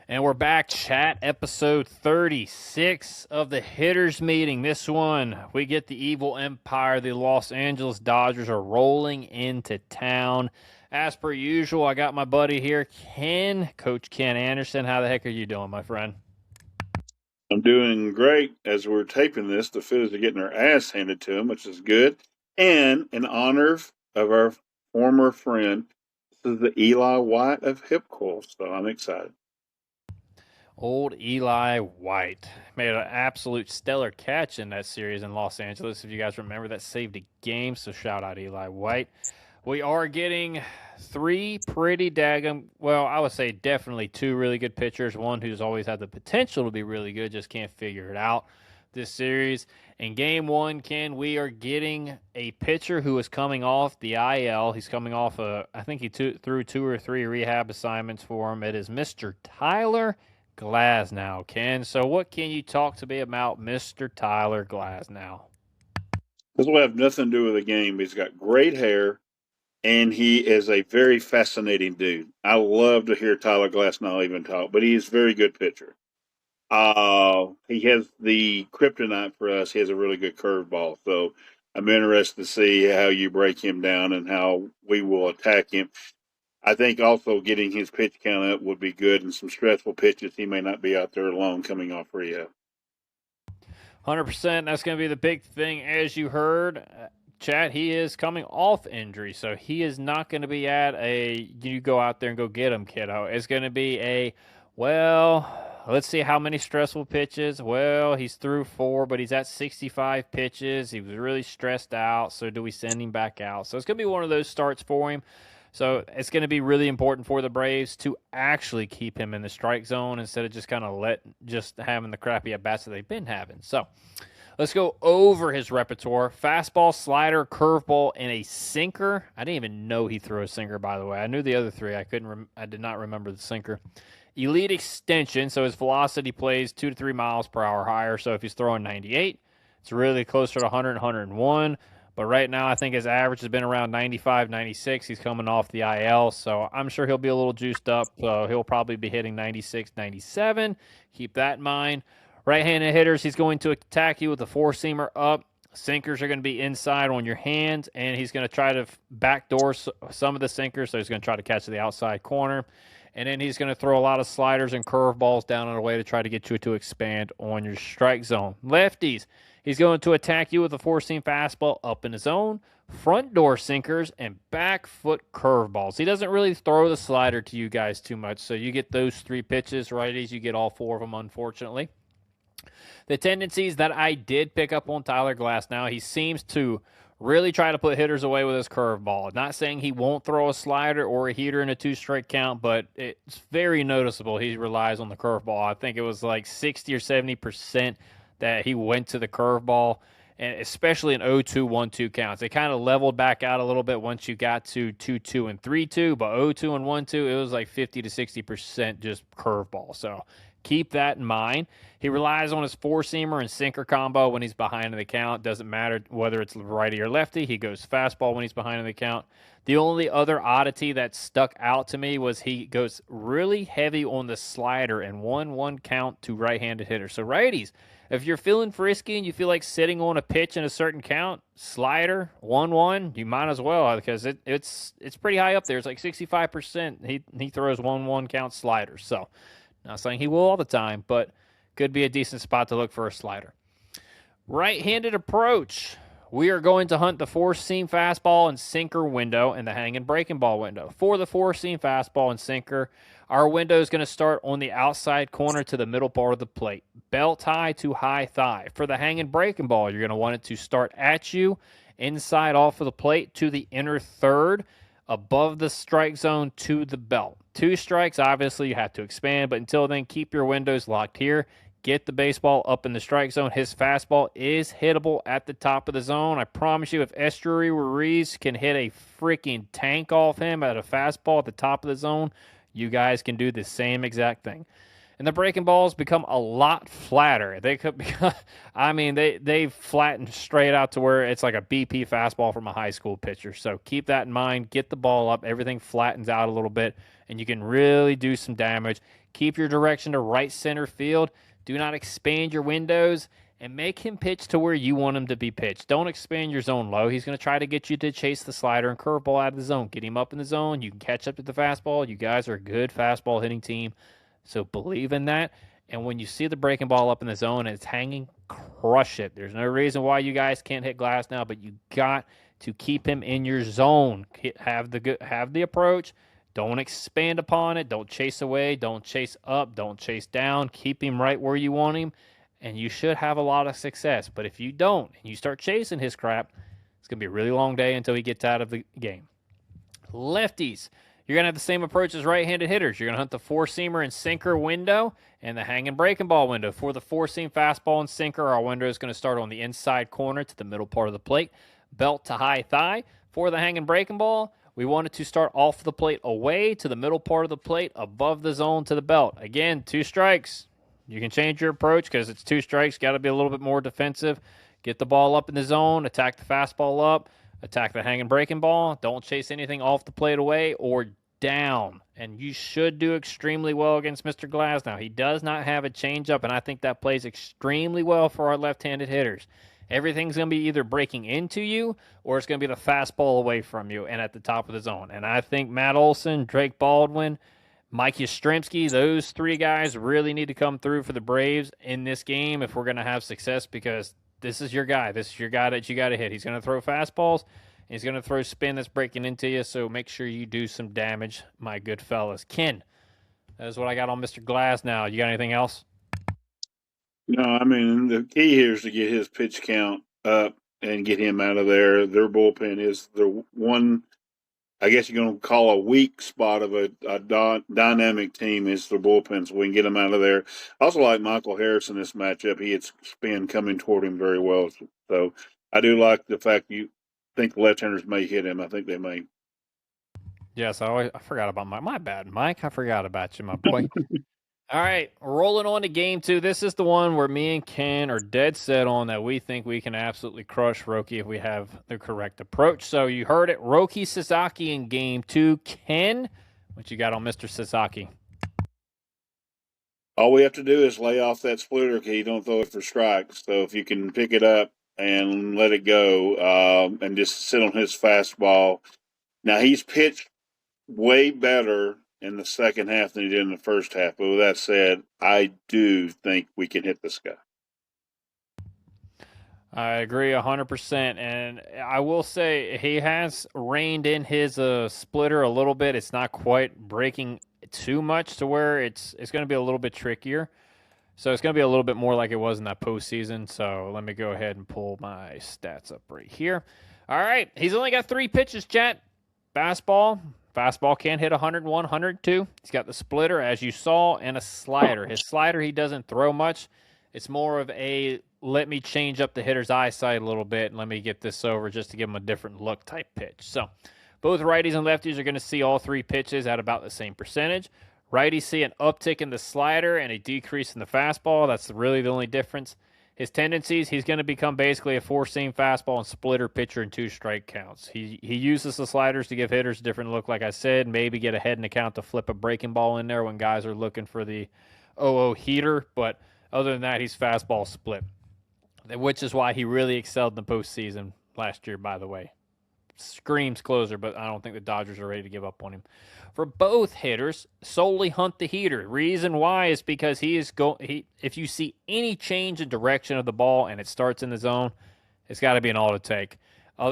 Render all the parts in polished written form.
And we're back, chat, episode 36 of the Hitters Meeting. This one, we get the evil empire. The Los Angeles Dodgers are rolling into town. As per usual, I got my buddy here, Coach Ken Anderson. How the heck are you doing, my friend? I'm doing great. As we're taping this, the Phillies are getting their ass handed to them, which is good. And in honor of our former friend, this is the Eli White of HipCoil, so I'm excited. Old Eli White made an absolute stellar catch in that series in Los Angeles. If you guys remember, that saved a game, so shout out Eli White. We are getting three pretty daggum, well, I would say definitely two really good pitchers. One who's always had the potential to be really good, just can't figure it out this series. In game one, Ken, we are getting a pitcher who is coming off the IL. He's coming off I think he threw 2 or 3 rehab assignments for him. It is Mr. Tyler Glasnow, Ken. So what can you talk to me about Mr. Tyler Glasnow? This will have nothing to do with the game. He's got great hair, and he is a very fascinating dude. I love to hear Tyler Glasnow even talk, but he's a very good pitcher. He has the kryptonite for us. He has a really good curveball. So I'm interested to see how you break him down and how we will attack him. I think also getting his pitch count up would be good and some stressful pitches. He may not be out there alone coming off rehab. 100%. That's going to be the big thing, as you heard. Chat, he is coming off injury, so he is not going to be at you go out there and go get him, kiddo. It's going to be let's see how many stressful pitches. Well, he's through 4, but he's at 65 pitches. He was really stressed out, so do we send him back out? So it's going to be one of those starts for him. So it's going to be really important for the Braves to actually keep him in the strike zone instead of just kind of just having the crappy at bats that they've been having. So let's go over his repertoire: fastball, slider, curveball, and a sinker. I didn't even know he threw a sinker, by the way. I knew the other three. I did not remember the sinker. Elite extension, so his velocity plays 2 to 3 miles per hour higher. So if he's throwing 98, it's really closer to 100, 101. But right now, I think his average has been around 95, 96. He's coming off the IL, so I'm sure he'll be a little juiced up. So he'll probably be hitting 96, 97. Keep that in mind. Right-handed hitters, he's going to attack you with a four-seamer up. Sinkers are going to be inside on your hands, and he's going to try to backdoor some of the sinkers, so he's going to try to catch the outside corner. And then he's going to throw a lot of sliders and curveballs down and away to try to get you to expand on your strike zone. Lefties, he's going to attack you with a four-seam fastball up in the zone, front door sinkers, and back foot curveballs. He doesn't really throw the slider to you guys too much, so you get those 3 pitches. Righties, you get all 4 of them, unfortunately. The tendencies that I did pick up on Tyler Glasnow, he seems to really try to put hitters away with his curveball. Not saying he won't throw a slider or a heater in a 2-strike count, but it's very noticeable he relies on the curveball. I think it was like 60 or 70% that he went to the curveball, and especially in 0-2, 1-2 counts. It kind of leveled back out a little bit once you got to 2-2 and 3-2, but 0-2 and 1-2, it was like 50 to 60% just curveball. So keep that in mind. He relies on his four-seamer and sinker combo when he's behind in the count. Doesn't matter whether it's righty or lefty. He goes fastball when he's behind in the count. The only other oddity that stuck out to me was he goes really heavy on the slider and 1-1 count to right-handed hitters. So righties, if you're feeling frisky and you feel like sitting on a pitch in a certain count, slider, 1-1, you might as well, because it's pretty high up there. It's like 65%. He throws 1-1 count sliders. So not saying he will all the time, but could be a decent spot to look for a slider. Right-handed approach. We are going to hunt the four-seam fastball and sinker window and the hanging breaking ball window. For the four-seam fastball and sinker, our window is going to start on the outside corner to the middle part of the plate. Belt high to high thigh. For the hanging breaking ball, you're going to want it to start at you, inside off of the plate to the inner third, above the strike zone to the belt. 2 strikes, obviously you have to expand, but until then, keep your windows locked here. Get the baseball up in the strike zone. His fastball is hittable at the top of the zone. I promise you, if Estuary Ruiz can hit a freaking tank off him at a fastball at the top of the zone, you guys can do the same exact thing. and the breaking balls become a lot flatter. They could become, I mean, they flatten straight out to where it's like a BP fastball from a high school pitcher. So keep that in mind. Get the ball up. Everything flattens out a little bit, and you can really do some damage. Keep your direction to right center field. Do not expand your windows, and make him pitch to where you want him to be pitched. Don't expand your zone low. He's going to try to get you to chase the slider and curveball out of the zone. Get him up in the zone. You can catch up to the fastball. You guys are a good fastball hitting team. So believe in that. And when you see the breaking ball up in the zone and it's hanging, crush it. There's no reason why you guys can't hit glass now, but you got to keep him in your zone. Have the approach. Don't expand upon it. Don't chase away. Don't chase up. Don't chase down. Keep him right where you want him, and you should have a lot of success. But if you don't and you start chasing his crap, it's going to be a really long day until he gets out of the game. Lefties, you're going to have the same approach as right-handed hitters. You're going to hunt the four-seamer and sinker window and the hanging breaking ball window. For the four-seam fastball and sinker, our window is going to start on the inside corner to the middle part of the plate, belt to high thigh. For the hanging breaking ball, we want it to start off the plate away to the middle part of the plate, above the zone to the belt. Again, 2 strikes. You can change your approach because it's 2 strikes. Got to be a little bit more defensive. Get the ball up in the zone. Attack the fastball up. Attack the hanging breaking ball. Don't chase anything off the plate away or down. And you should do extremely well against Mr. Glasnow. He does not have a changeup, and I think that plays extremely well for our left-handed hitters. Everything's going to be either breaking into you or it's going to be the fastball away from you and at the top of the zone. And I think Matt Olson, Drake Baldwin, Mike Yastrzemski, those 3 guys really need to come through for the Braves in this game if we're going to have success, because this is your guy. This is your guy that you got to hit. He's going to throw fastballs. He's going to throw spin that's breaking into you, so make sure you do some damage, my good fellas. Ken, that is what I got on Mr. Glasnow. You got anything else? No, I mean, the key here is to get his pitch count up and get him out of there. Their bullpen is the one, I guess you're going to call a weak spot of a dynamic team is the bullpen, so we can get him out of there. I also like Michael Harris in this matchup. He had spin coming toward him very well. So I do like the fact you think the left-handers may hit him. I think they may. Yes, I forgot about my bad, Mike. I forgot about you, my boy. All right, rolling on to game 2. This is the one where me and Ken are dead set on that we think we can absolutely crush Roki if we have the correct approach. So you heard it, Roki Sasaki in game 2. Ken, what you got on Mr. Sasaki? All we have to do is lay off that splitter key. Don't throw it for strikes. So if you can pick it up and let it go and just sit on his fastball. Now, he's pitched way better in the second half than he did in the first half. But with that said, I do think we can hit this guy. I agree 100%, and I will say he has reined in his splitter a little bit. It's not quite breaking too much to where it's going to be a little bit trickier. So it's going to be a little bit more like it was in that postseason. So let me go ahead and pull my stats up right here. All right, he's only got 3 pitches, chat. Fastball can't hit 101, 102. He's got the splitter, as you saw, and a slider. His slider, he doesn't throw much. It's more of a let me change up the hitter's eyesight a little bit and let me get this over just to give him a different look type pitch. So both righties and lefties are going to see all 3 pitches at about the same percentage. Righties see an uptick in the slider and a decrease in the fastball. That's really the only difference. His tendencies, he's going to become basically a 4-seam fastball and splitter pitcher in 2 strike counts. He uses the sliders to give hitters a different look, like I said, maybe get ahead in the count to flip a breaking ball in there when guys are looking for the 0-0 heater. But other than that, he's fastball split, which is why he really excelled in the postseason last year, by the way. Screams closer, but I don't think the Dodgers are ready to give up on him. For both hitters, solely hunt the heater. Reason why is because if you see any change in direction of the ball and it starts in the zone, it's got to be an auto take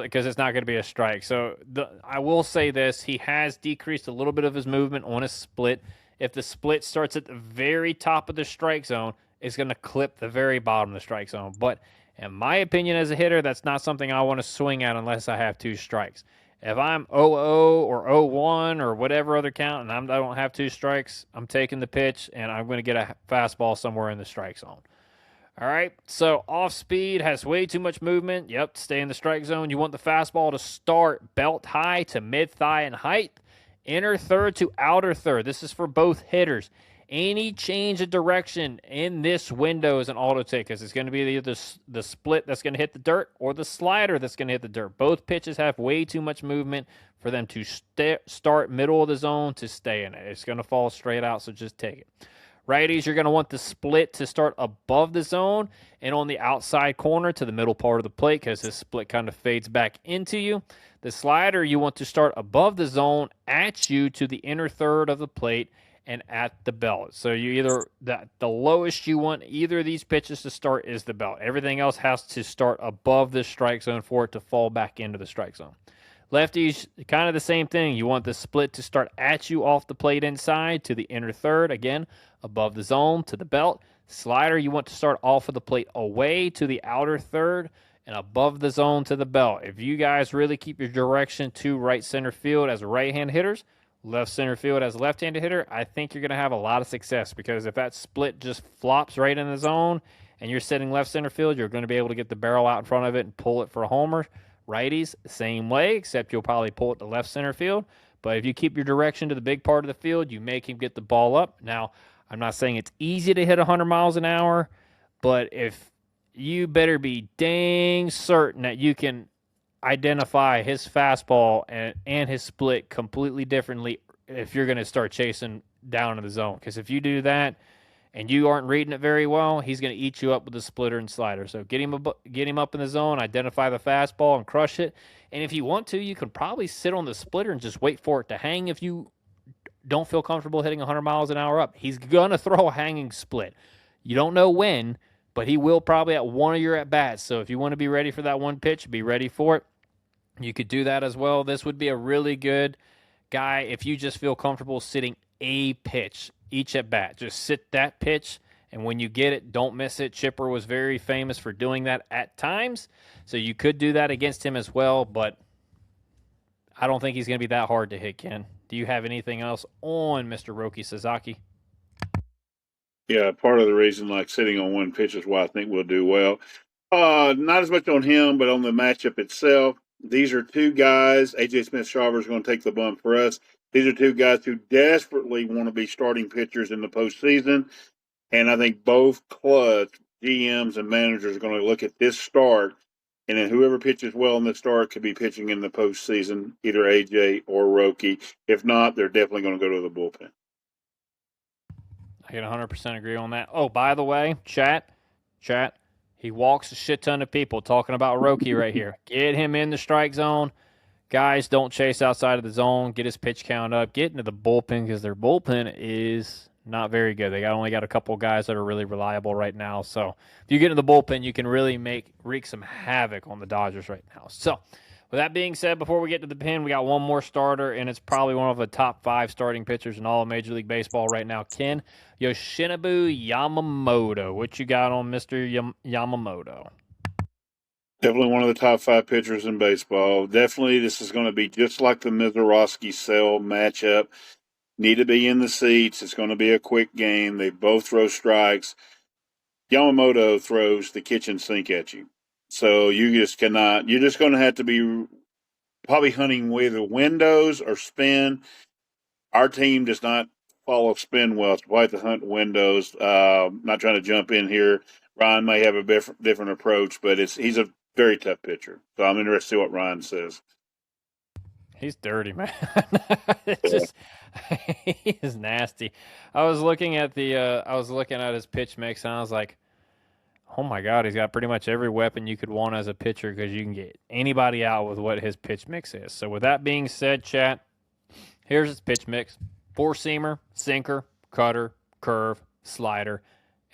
because it's not going to be a strike. So I will say this, he has decreased a little bit of his movement on a split. If the split starts at the very top of the strike zone, it's going to clip the very bottom of the strike zone. But in my opinion as a hitter, that's not something I want to swing at unless I have 2 strikes. If I'm 0-0 or 0-1 or whatever other count and I don't have 2 strikes, I'm taking the pitch and I'm going to get a fastball somewhere in the strike zone. All right, so off speed has way too much movement. Yep, stay in the strike zone. You want the fastball to start belt high to mid-thigh in height, inner third to outer third. This is for both hitters. Any change of direction in this window is an auto take because it's going to be either the split that's going to hit the dirt or the slider that's going to hit the dirt. Both pitches have way too much movement for them to start middle of the zone to stay in it. It's going to fall straight out, so just take it. Righties, you're going to want the split to start above the zone and on the outside corner to the middle part of the plate because this split kind of fades back into you. The slider, you want to start above the zone at you to the inner third of the plate and at the belt. So you either the lowest you want either of these pitches to start is the belt. Everything else has to start above the strike zone for it to fall back into the strike zone. Lefties, kind of the same thing. You want the split to start at you off the plate inside to the inner third, again, above the zone to the belt. Slider, you want to start off of the plate away to the outer third and above the zone to the belt. If you guys really keep your direction to right center field as right-hand hitters, left center field as a left-handed hitter, I think you're going to have a lot of success because if that split just flops right in the zone and you're sitting left center field, you're going to be able to get the barrel out in front of it and pull it for a homer. Righties, same way, except you'll probably pull it to left center field. But if you keep your direction to the big part of the field, you make him get the ball up. Now, I'm not saying it's easy to hit 100 miles an hour, but if you better be dang certain that you can identify his fastball and his split completely differently if you're going to start chasing down in the zone. Because if you do that and you aren't reading it very well, he's going to eat you up with the splitter and slider. So get him up in the zone, identify the fastball, and crush it. And if you want to, you can probably sit on the splitter and just wait for it to hang if you don't feel comfortable hitting 100 miles an hour up. He's going to throw a hanging split. You don't know when, but he will probably at one of your at-bats. So if you want to be ready for that one pitch, be ready for it. You could do that as well. This would be a really good guy if you just feel comfortable sitting a pitch each at bat. Just sit that pitch, and when you get it, don't miss it. Chipper was very famous for doing that at times, so you could do that against him as well, but I don't think he's going to be that hard to hit, Ken. Do you have anything else on Mr. Roki Sasaki? Yeah, part of the reason, like sitting on one pitch, is why I think we'll do well. Not as much on him, but on the matchup itself. These are two guys. AJ Smith-Shawver is going to take the bump for us. These are two guys who desperately want to be starting pitchers in the postseason. And I think both clubs, GMs, and managers are going to look at this start. And then whoever pitches well in the start could be pitching in the postseason, either AJ or Roki. If not, they're definitely going to go to the bullpen. I can 100% agree on that. Oh, by the way, chat, he walks a shit ton of people talking about Roki right here. Get him in the strike zone. Guys, don't chase outside of the zone. Get his pitch count up. Get into the bullpen because their bullpen is not very good. They only got a couple guys that are really reliable right now. So if you get into the bullpen, you can really wreak some havoc on the Dodgers right now. So with that being said, before we get to the pen, we got one more starter, and it's probably one of the top 5 starting pitchers in all of Major League Baseball right now. Ken, Yoshinobu Yamamoto. What you got on Mr. Yamamoto? Definitely one of the top 5 pitchers in baseball. Definitely, this is going to be just like the Mizorowski-Sale matchup. Need to be in the seats. It's going to be a quick game. They both throw strikes. Yamamoto throws the kitchen sink at you. So you just cannot. You're just going to have to be probably hunting either windows or spin. Our team does not follow spin well. It's quite the hunt windows. Not trying to jump in here. Ryan may have a different approach, but he's a very tough pitcher. So I'm interested to see what Ryan says. He's dirty, man. It's just he is nasty. I was looking at his pitch mix and I was like, oh my God, he's got pretty much every weapon you could want as a pitcher because you can get anybody out with what his pitch mix is. So with that being said, chat, here's his pitch mix. 4-seamer, sinker, cutter, curve, slider,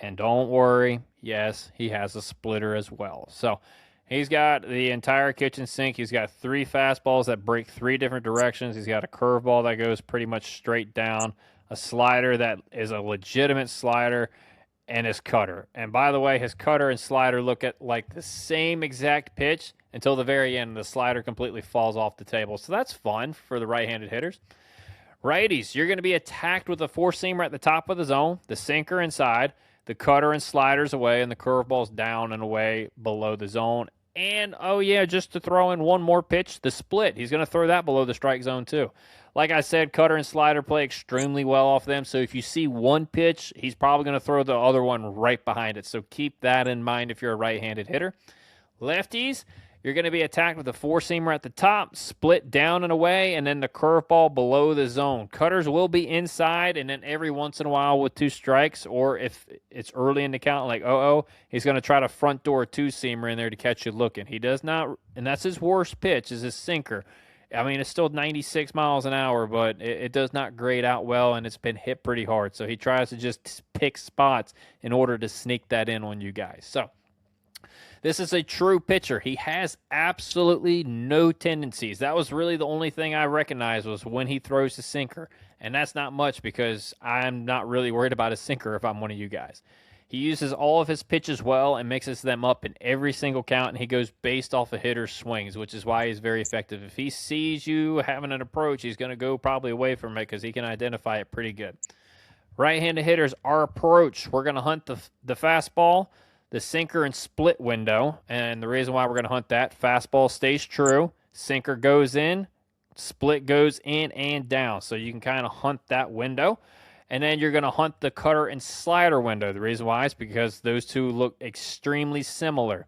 and don't worry, yes, he has a splitter as well. So he's got the entire kitchen sink. He's got 3 fastballs that break 3 different directions. He's got a curveball that goes pretty much straight down, a slider that is a legitimate slider, and his cutter. And by the way, his cutter and slider look at like the same exact pitch until the very end. The slider completely falls off the table. So that's fun for the right-handed hitters. Righties, you're going to be attacked with a 4-seamer at the top of the zone, the sinker inside, the cutter and sliders away, and the curveballs down and away below the zone. And, oh, yeah, just to throw in one more pitch, the split. He's going to throw that below the strike zone, too. Like I said, cutter and slider play extremely well off them. So if you see one pitch, he's probably going to throw the other one right behind it. So keep that in mind if you're a right-handed hitter. Lefties, you're going to be attacked with a four-seamer at the top, split down and away, and then the curveball below the zone. Cutters will be inside, and then every once in a while with two strikes, or if it's early in the count, like he's going to try to front door a two-seamer in there to catch you looking. He does not, and that's his worst pitch, is his sinker. I mean, it's still 96 miles an hour, but it does not grade out well, and it's been hit pretty hard. So he tries to just pick spots in order to sneak that in on you guys. So this is a true pitcher. He has absolutely no tendencies. That was really the only thing I recognized was when he throws the sinker. And that's not much because I'm not really worried about his sinker if I'm one of you guys. He uses all of his pitches well and mixes them up in every single count, and he goes based off a hitter's swings, which is why he's very effective. If he sees you having an approach, he's going to go probably away from it because he can identify it pretty good. Right-handed hitters, our approach, we're going to hunt the fastball, the sinker and split window. And the reason why we're going to hunt that, fastball stays true, sinker goes in, split goes in and down. So you can kind of hunt that window. And then you're going to hunt the cutter and slider window. The reason why is because those two look extremely similar.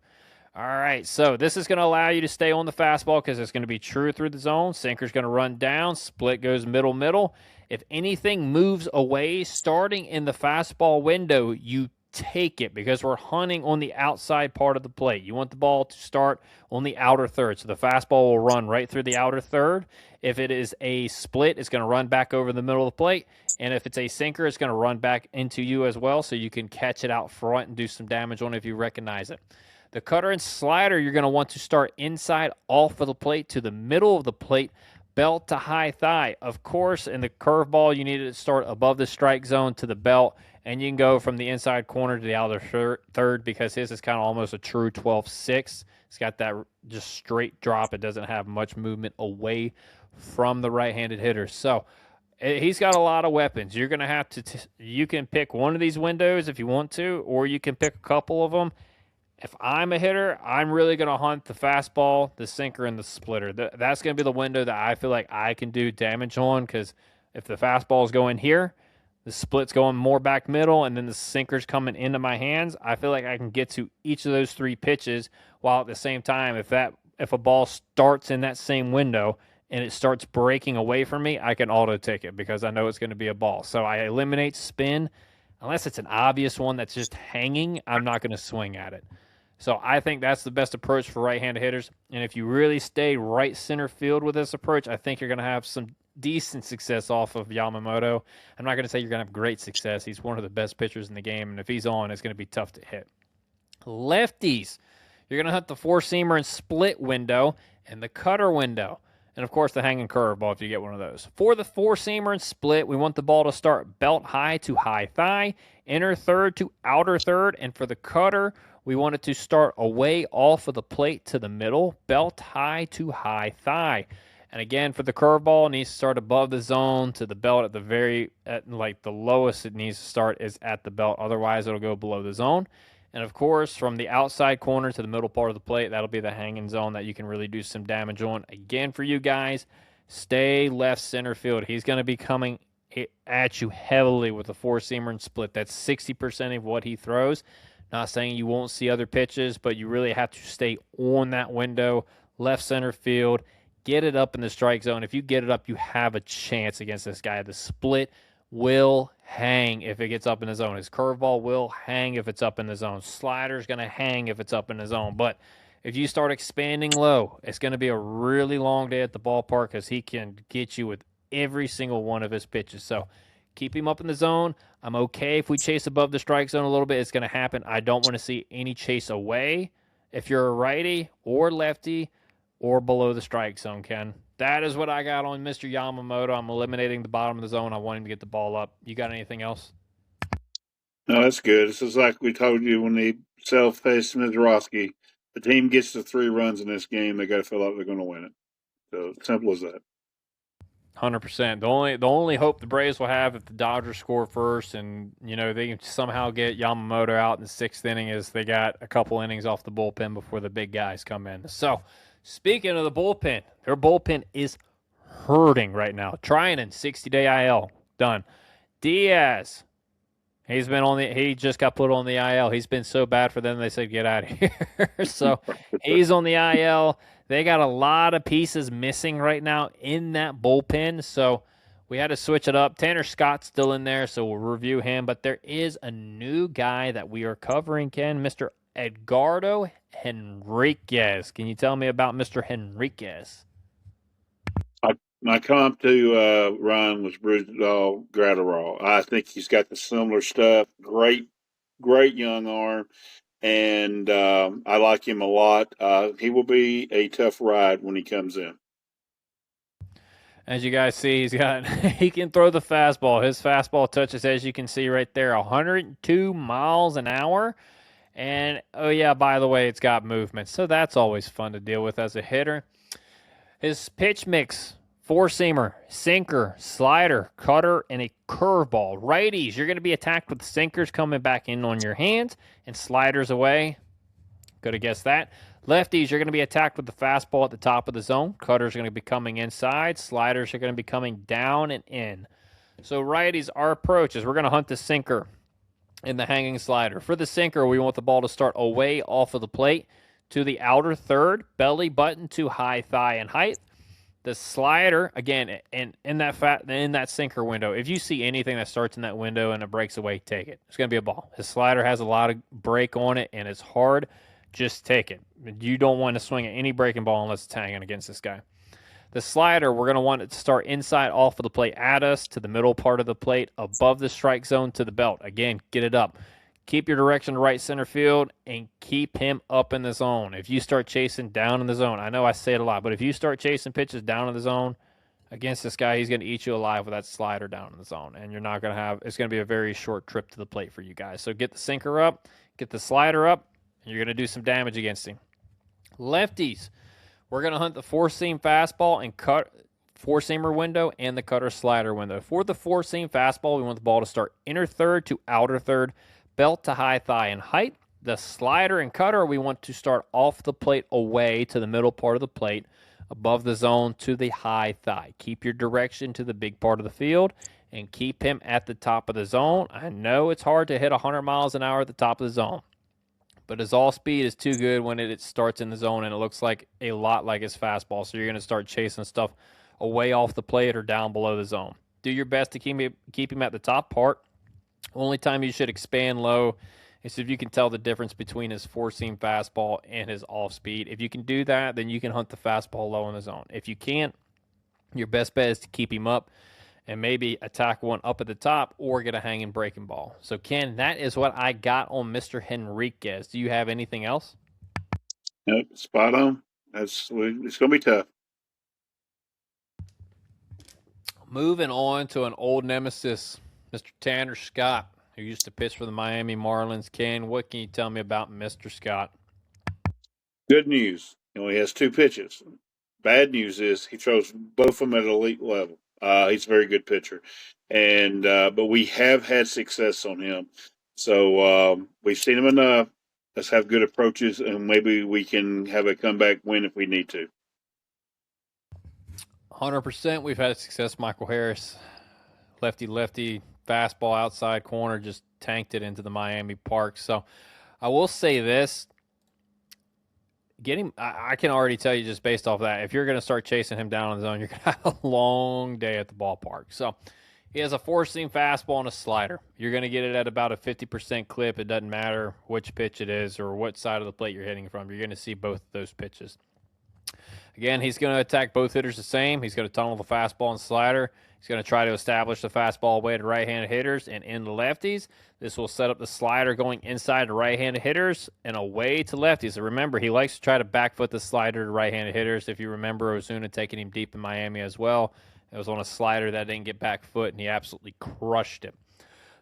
All right, so this is going to allow you to stay on the fastball because it's going to be true through the zone. Sinker's going to run down. Split goes middle. If anything moves away starting in the fastball window, you take it because we're hunting on the outside part of the plate. You want the ball to start on the outer third. So the fastball will run right through the outer third. If it is a split, it's going to run back over the middle of the plate. And if it's a sinker, it's going to run back into you as well so you can catch it out front and do some damage on it if you recognize it. The cutter and slider, you're going to want to start inside off of the plate to the middle of the plate, belt to high thigh. Of course, in the curveball, you need to start above the strike zone to the belt, and you can go from the inside corner to the outer third because his is kind of almost a true 12-6. It's got that just straight drop. It doesn't have much movement away from the right-handed hitter. So he's got a lot of weapons. You're going to have to you can pick one of these windows if you want to, or you can pick a couple of them. If I'm a hitter, I'm really going to hunt the fastball, the sinker, and the splitter. That's going to be the window that I feel like I can do damage on because if the fastball is going here, the split's going more back middle, and then the sinker's coming into my hands, I feel like I can get to each of those three pitches while at the same time, if a ball starts in that same window and it starts breaking away from me, I can auto take it because I know it's going to be a ball. So I eliminate spin. Unless it's an obvious one that's just hanging, I'm not going to swing at it. So I think that's the best approach for right-handed hitters. And if you really stay right center field with this approach, I think you're going to have some decent success off of Yamamoto. I'm not going to say you're going to have great success. He's one of the best pitchers in the game, and if he's on, it's going to be tough to hit. Lefties, you're going to hunt the four-seamer and split window and the cutter window. And, of course, the hanging curveball if you get one of those. For the four-seamer and split, we want the ball to start belt high to high thigh, inner third to outer third. And for the cutter, we want it to start away off of the plate to the middle, belt high to high thigh. And again, for the curveball, it needs to start above the zone to the belt at the lowest it needs to start is at the belt. Otherwise, it'll go below the zone. And of course, from the outside corner to the middle part of the plate, that'll be the hanging zone that you can really do some damage on. Again, for you guys, stay left center field. He's going to be coming at you heavily with a four-seamer and split. That's 60% of what he throws. Not saying you won't see other pitches, but you really have to stay on that window, left center field, get it up in the strike zone. If you get it up, you have a chance against this guy. The split will hang if it gets up in the zone. His curveball will hang if it's up in the zone. Slider's going to hang if it's up in the zone. But if you start expanding low, it's going to be a really long day at the ballpark because he can get you with every single one of his pitches. So keep him up in the zone. I'm okay if we chase above the strike zone a little bit. It's going to happen. I don't want to see any chase away if you're a righty or lefty or below the strike zone, Ken. That is what I got on Mr. Yamamoto. I'm eliminating the bottom of the zone. I want him to get the ball up. You got anything else? No, that's good. This is like we told you when they self-faced Mizorowski. The team gets to 3 runs in this game, they got to feel like they're going to win it. So simple as that. 100%. The only hope the Braves will have if the Dodgers score first and they can somehow get Yamamoto out in the sixth inning is they got a couple innings off the bullpen before the big guys come in. So, speaking of the bullpen, their bullpen is hurting right now. Trinan 60-day IL done. Diaz, he just got put on the IL. He's been so bad for them they said get out of here. So he's on the IL. They got a lot of pieces missing right now in that bullpen. So we had to switch it up. Tanner Scott's still in there, so we'll review him. But there is a new guy that we are covering, Ken, Mr. Edgardo Henriquez. Can you tell me about Mr. Henriquez? My comp to Ryan was Brusdal Gratterall. I think he's got the similar stuff. Great young arm, and I like him a lot. He will be a tough ride when he comes in. As you guys see, he can throw the fastball. His fastball touches, as you can see right there, 102 miles an hour. And, oh yeah, by the way, it's got movement. So that's always fun to deal with as a hitter. His pitch mix, four-seamer, sinker, slider, cutter, and a curveball. Righties, you're going to be attacked with sinkers coming back in on your hands and sliders away. Could have guessed that. Lefties, you're going to be attacked with the fastball at the top of the zone. Cutters are going to be coming inside. Sliders are going to be coming down and in. So righties, our approach is we're going to hunt the sinker and the hanging slider. For the sinker, we want the ball to start away off of the plate to the outer third, belly button to high thigh in height. The slider, again, in that sinker window, if you see anything that starts in that window and it breaks away, take it. It's going to be a ball. His slider has a lot of break on it, and it's hard. Just take it. You don't want to swing at any breaking ball unless it's hanging against this guy. The slider, we're going to want it to start inside off of the plate at us to the middle part of the plate, above the strike zone to the belt. Again, get it up. Keep your direction to right center field and keep him up in the zone. If you start chasing down in the zone, I know I say it a lot, but if you start chasing pitches down in the zone against this guy, he's going to eat you alive with that slider down in the zone. And you're not going to have, it's going to be a very short trip to the plate for you guys. So get the sinker up, get the slider up, and you're going to do some damage against him. Lefties, we're going to hunt the four-seam fastball and cut four-seamer window and the cutter slider window. For the four-seam fastball, we want the ball to start inner third to outer third, belt to high thigh in height. The slider and cutter, we want to start off the plate away to the middle part of the plate, above the zone to the high thigh. Keep your direction to the big part of the field and keep him at the top of the zone. I know it's hard to hit 100 miles an hour at the top of the zone, but his all speed is too good when it starts in the zone, and it looks like a lot like his fastball. So you're going to start chasing stuff away off the plate or down below the zone. Do your best to keep him at the top part. Only time you should expand low is if you can tell the difference between his four-seam fastball and his off-speed. If you can do that, then you can hunt the fastball low in the zone. If you can't, your best bet is to keep him up and maybe attack one up at the top or get a hanging breaking ball. So, Ken, that is what I got on Mr. Henriquez. Do you have anything else? Yep, spot on. It's going to be tough. Moving on to an old nemesis, Mr. Tanner Scott, who used to pitch for the Miami Marlins. Ken, what can you tell me about Mr. Scott? Good news. He only has two pitches. Bad news is he throws both of them at an elite level. He's a very good pitcher, and but we have had success on him. So we've seen him enough. Let's have good approaches, and maybe we can have a comeback win if we need to. 100%. We've had success. Michael Harris, lefty, fastball outside corner, just tanked it into the Miami Park. So I will say this. I can already tell you just based off that, if you're going to start chasing him down in the zone, you're going to have a long day at the ballpark. So he has a four-seam fastball and a slider. You're going to get it at about a 50% clip. It doesn't matter which pitch it is or what side of the plate you're hitting from. You're going to see both of those pitches. Again, he's going to attack both hitters the same. He's going to tunnel the fastball and slider. He's going to try to establish the fastball away to right-handed hitters and in the lefties. This will set up the slider going inside to right-handed hitters and away to lefties. So remember, he likes to try to back foot the slider to right-handed hitters. If you remember, Ozuna taking him deep in Miami as well. It was on a slider that didn't get back foot, and he absolutely crushed him.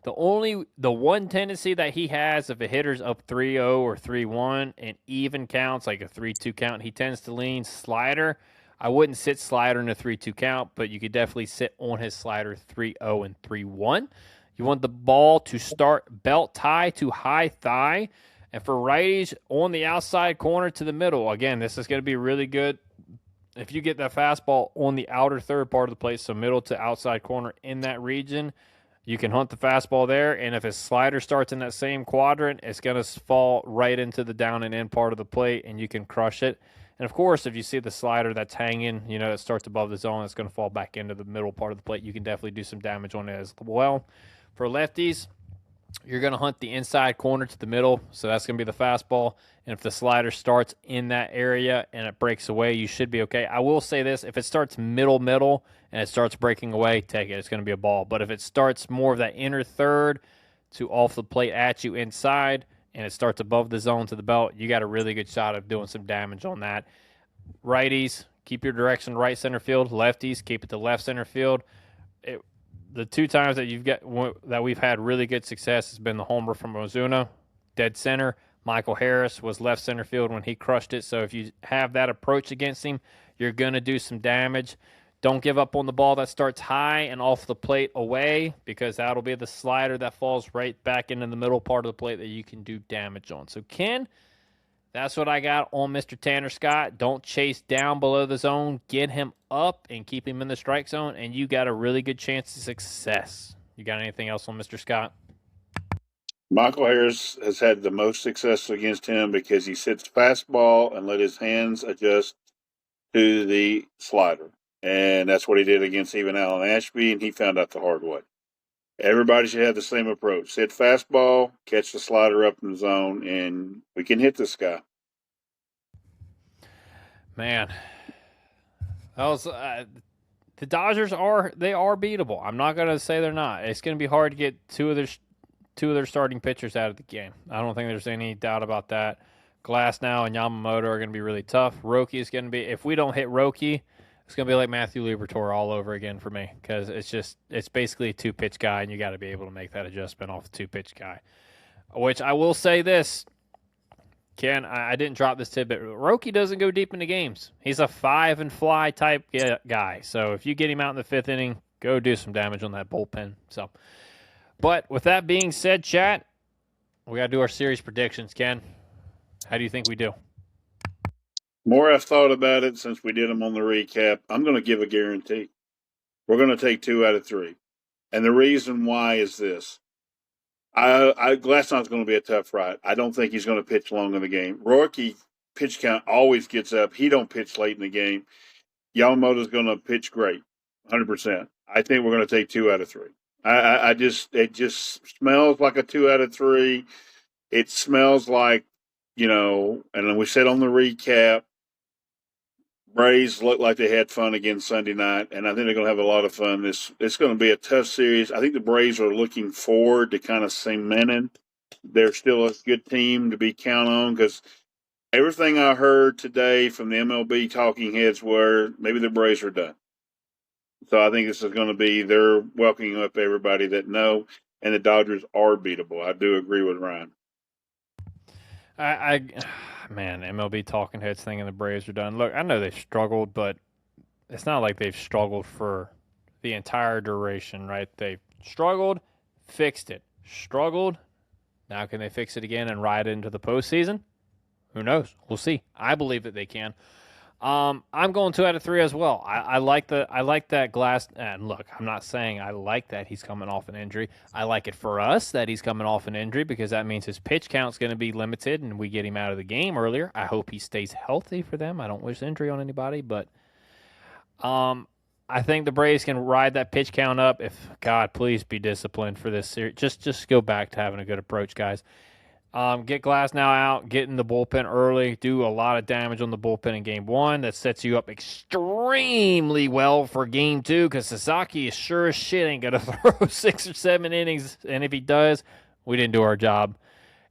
The one tendency that he has, if a hitter's up 3-0 or 3-1 and even counts, like a 3-2 count, he tends to lean slider. I wouldn't sit slider in a 3-2 count, but you could definitely sit on his slider 3-0 and 3-1. You want the ball to start belt tie to high thigh. And for righties, on the outside corner to the middle. Again, this is going to be really good if you get that fastball on the outer third part of the plate, so middle to outside corner in that region. You can hunt the fastball there, and if his slider starts in that same quadrant, it's going to fall right into the down and in part of the plate, and you can crush it. And, of course, if you see the slider that's hanging, that starts above the zone, it's going to fall back into the middle part of the plate. You can definitely do some damage on it as well. For lefties, you're going to hunt the inside corner to the middle, so that's going to be the fastball. And if the slider starts in that area and it breaks away, you should be okay. I will say this, if it starts middle, and it starts breaking away, take it. It's going to be a ball. But if it starts more of that inner third to off the plate at you inside, and it starts above the zone to the belt, you got a really good shot of doing some damage on that. Righties, keep your direction right center field. Lefties, keep it to left center field. The two times that we've had really good success has been the homer from Ozuna, dead center. Michael Harris was left center field when he crushed it. So if you have that approach against him, you're going to do some damage. Don't give up on the ball that starts high and off the plate away, because that'll be the slider that falls right back into the middle part of the plate that you can do damage on. So, Ken, that's what I got on Mr. Tanner Scott. Don't chase down below the zone. Get him up and keep him in the strike zone, and you got a really good chance of success. You got anything else on Mr. Scott? Michael Harris has had the most success against him because he sits fastball and let his hands adjust to the slider. And that's what he did against even Alan Ashby, and he found out the hard way. Everybody should have the same approach. Sit fastball, catch the slider up in the zone, and we can hit this guy. Man, that was the Dodgers are beatable. I'm not going to say they're not. It's going to be hard to get two of their starting pitchers out of the game. I don't think there's any doubt about that. Glasnow and Yamamoto are going to be really tough. Roki is going to be, if we don't hit Roki, it's going to be like Matthew Liberatore all over again for me, because it's basically a two-pitch guy, and you got to be able to make that adjustment off the two-pitch guy. Which I will say this, Ken, I didn't drop this tidbit. Roki doesn't go deep into games. He's a five and fly type guy. So if you get him out in the fifth inning, go do some damage on that bullpen. So, but with that being said, chat, we got to do our series predictions. Ken, how do you think we do? More I've thought about it since we did them on the recap, I'm going to give a guarantee. We're going to take 2 out of 3. And the reason why is this. Glasnow's going to be a tough ride. I don't think he's going to pitch long in the game. Rourke pitch count always gets up. He don't pitch late in the game. Yamamoto's going to pitch great, 100%. I think we're going to take 2 out of 3. It just smells like a 2 out of 3. It smells like, and then we said on the recap, Braves look like they had fun again Sunday night, and I think they're going to have a lot of fun. It's going to be a tough series. I think the Braves are looking forward to kind of cementing. They're still a good team to be count on, because everything I heard today from the MLB talking heads were maybe the Braves are done. So I think this is going to be they're welcoming up everybody that know, and the Dodgers are beatable. I do agree with Ryan. Man, MLB talking heads thinking the Braves are done. Look, I know they've struggled, but it's not like they've struggled for the entire duration, right? They've struggled, fixed it, struggled. Now can they fix it again and ride into the postseason? Who knows? We'll see. I believe that they can. I'm going 2 out of 3 as well. I like that Glass. And look, I'm not saying I like that he's coming off an injury. I like it for us that he's coming off an injury, because that means his pitch count's going to be limited and we get him out of the game earlier. I hope he stays healthy for them. I don't wish injury on anybody, but I think the Braves can ride that pitch count up. If God, please be disciplined for this series. Just go back to having a good approach, guys. Get Glasnow out, get in the bullpen early, do a lot of damage on the bullpen in Game 1. That sets you up extremely well for Game 2, because Sasaki is sure as shit ain't going to throw 6 or 7 innings, and if he does, we didn't do our job.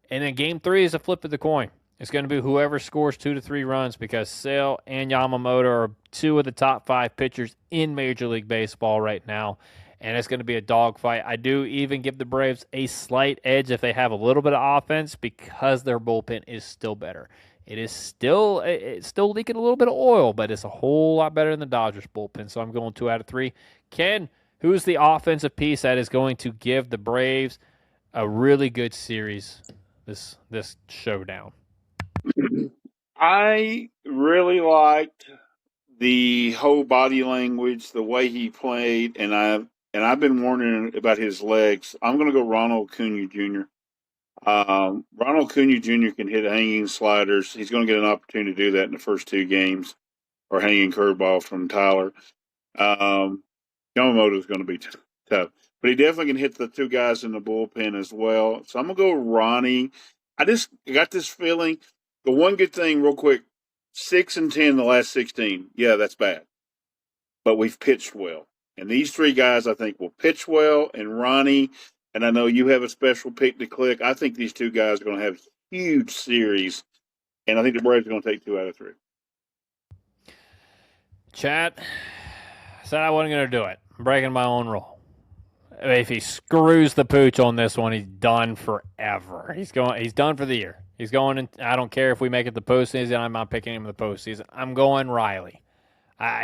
And then Game 3 is a flip of the coin. It's going to be whoever scores 2 to 3 runs, because Sale and Yamamoto are 2 of the top 5 pitchers in Major League Baseball right now. And it's going to be a dogfight. I do even give the Braves a slight edge if they have a little bit of offense, because their bullpen is still better. it's still leaking a little bit of oil, but it's a whole lot better than the Dodgers bullpen. So I'm going 2 out of 3. Ken, who's the offensive piece that is going to give the Braves a really good series this showdown? I really liked the whole body language, the way he played, and I've been warning about his legs. I'm going to go Ronald Acuna Jr. Ronald Acuna Jr. can hit hanging sliders. He's going to get an opportunity to do that in the first 2 games, or hanging curveball from Tyler. Yamamoto is going to be tough, but he definitely can hit the 2 guys in the bullpen as well. So I'm going to go Ronnie. I just got this feeling. The one good thing, real quick, 6-10 in the last 16. Yeah, that's bad, but we've pitched well. And these 3 guys, I think, will pitch well. And Ronnie, and I know you have a special pick to click. I think these 2 guys are going to have huge series, and I think the Braves are going to take 2 out of 3. Chat, said I wasn't going to do it. I'm breaking my own rule. If he screws the pooch on this one, he's done forever. He's done for the year. He's going in, I don't care if we make it the postseason. I'm not picking him in the postseason. I'm going Riley.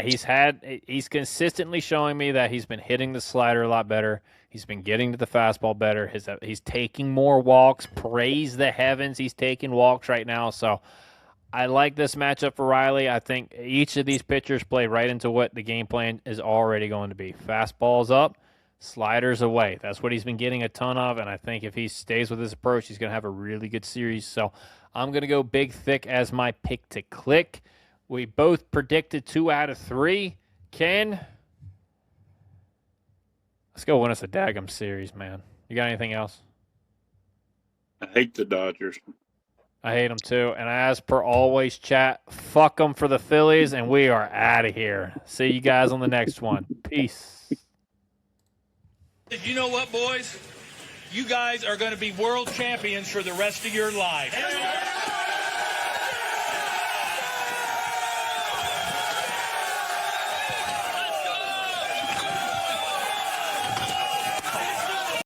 He's consistently showing me that he's been hitting the slider a lot better. He's been getting to the fastball better. He's taking more walks. Praise the heavens, he's taking walks right now. So I like this matchup for Riley. I think each of these pitchers play right into what the game plan is already going to be. Fastballs up, sliders away. That's what he's been getting a ton of, and I think if he stays with this approach, he's going to have a really good series. So I'm going to go Big Thick as my pick to click. We both predicted 2 out of 3. Ken, let's go win us a daggum series, man. You got anything else? I hate the Dodgers. I hate them too. And as per always, chat, fuck them for the Phillies, and we are out of here. See you guys on the next one. Peace. You know what, boys? You guys are going to be world champions for the rest of your life.